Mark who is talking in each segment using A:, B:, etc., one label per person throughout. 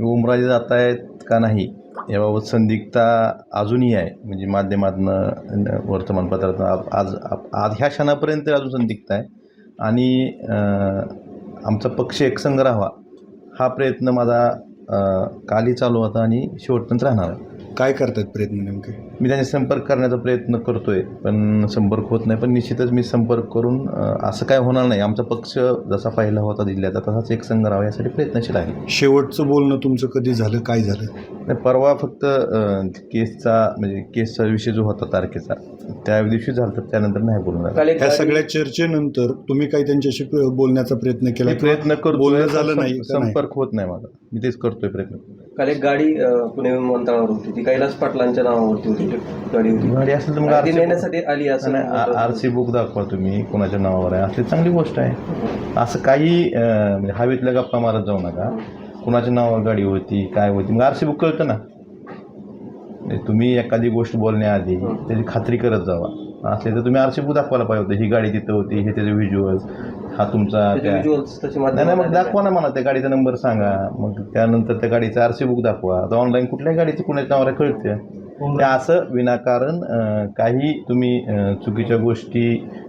A: ओमराजे जात आहेत का नाही याबाबत संदिग्धता अजूनही आहे. म्हणजे माध्यमातनं वर्तमानपत्रातनं आज ह्या क्षणापर्यंत अजून संदिग्धता आहे. आणि आमचा पक्ष एकसंघ राहावा हा प्रयत्न माझा कालही चालू होता आणि शेवटपर्यंत राहणार आहे.
B: काय करतात प्रयत्न नेमके?
A: मी त्यांचे संपर्क करण्याचा प्रयत्न करतो आहे, पण संपर्क होत नाही. पण निश्चितच मी संपर्क करून असं काय होणार नाही, आमचा पक्ष जसा पहिला होता जिल्ह्याचा तसाच एकसंघ राहावा यासाठी प्रयत्नशील आहे.
B: शेवटचं बोलणं तुमचं कधी झालं, काय झालं?
A: नाही, परवा फक्त केसचा विषय जो होता तारखेचा त्या दिवशी झालं, तर त्यानंतर नाही बोलणार.
B: या सगळ्या चर्चेनंतर तुम्ही काही त्यांच्याशी बोलण्याचा प्रयत्न केला?
A: प्रयत्न करतो,
B: बोलणं झालं नाही,
A: संपर्क होत नाही माझा. मी तेच करतोय प्रयत्न.
C: काल एक गाडी पुणे विमानतळावर होती, ती कैलास पाटलांच्या नावावरती होती, गाडी होती.
A: गाडी असेल तर मग
C: ती नेण्यासाठी आली असं
A: RC बुक दाखवा तुम्ही कोणाच्या नावावर आहे, असली चांगली गोष्ट आहे. असं काही म्हणजे हवेतल्या गप्पा मारत जाऊ नका. कुणाच्या नावावर गाडी होती, काय होती, मग RC बुक कळतं ना. तुम्ही एखादी गोष्ट बोलण्याआधी त्याची खात्री करत जावा. असले तर तुम्ही RC बुक दाखवायला पाहिजे होतं, ही गाडी तिथं होती, हे त्याचे व्हिज्युअल्स, हा तुमचा नाही मग दाखवा ना, मला त्या गाडीचा नंबर सांगा. मग त्यानंतर त्या गाडीचं RC बुक दाखवा. आता ऑनलाईन कुठल्याही गाडीची कुणाच्या नावावर कळते. ते असं विनाकारण काही तुम्ही चुकीच्या गोष्टी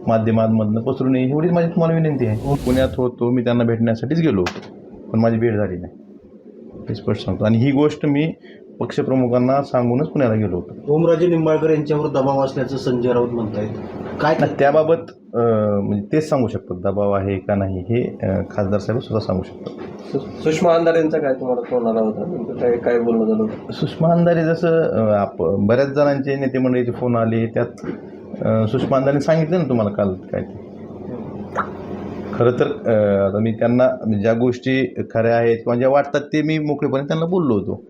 A: माध्यमांमधनं पसरू नये एवढीच माझी तुम्हाला विनंती आहे. पुण्यात होतो मी, त्यांना भेटण्यासाठीच गेलो होतो, पण माझी भेट झाली नाही, हे स्पष्ट सांगतो. आणि ही गोष्ट मी पक्षप्रमुखांना सांगूनच पुण्याला गेलो होतो.
D: ओमराजे निंबाळकर यांच्यावर दबाव असल्याचं संजय राऊत म्हणतायत, काय
A: त्याबाबत म्हणजे तेच सांगू शकतात दबाव आहे का नाही, हे खासदार साहेब सुद्धा सांगू शकतात.
C: सुषमा अंधारेंचा काय तुम्हाला फोन आला होता, काय बोलणं झालं होतं?
A: सुषमा अंधारे जसं बऱ्याच जणांचे नेते मंडळीचे फोन आले, त्यात सुषमा अंधारेने सांगितलं ना तुम्हाला काल काय ते. खरं तर आता मी त्यांना ज्या गोष्टी खऱ्या आहेत किंवा ज्या वाटतात ते मी मोकळेपणे त्यांना बोललो होतो.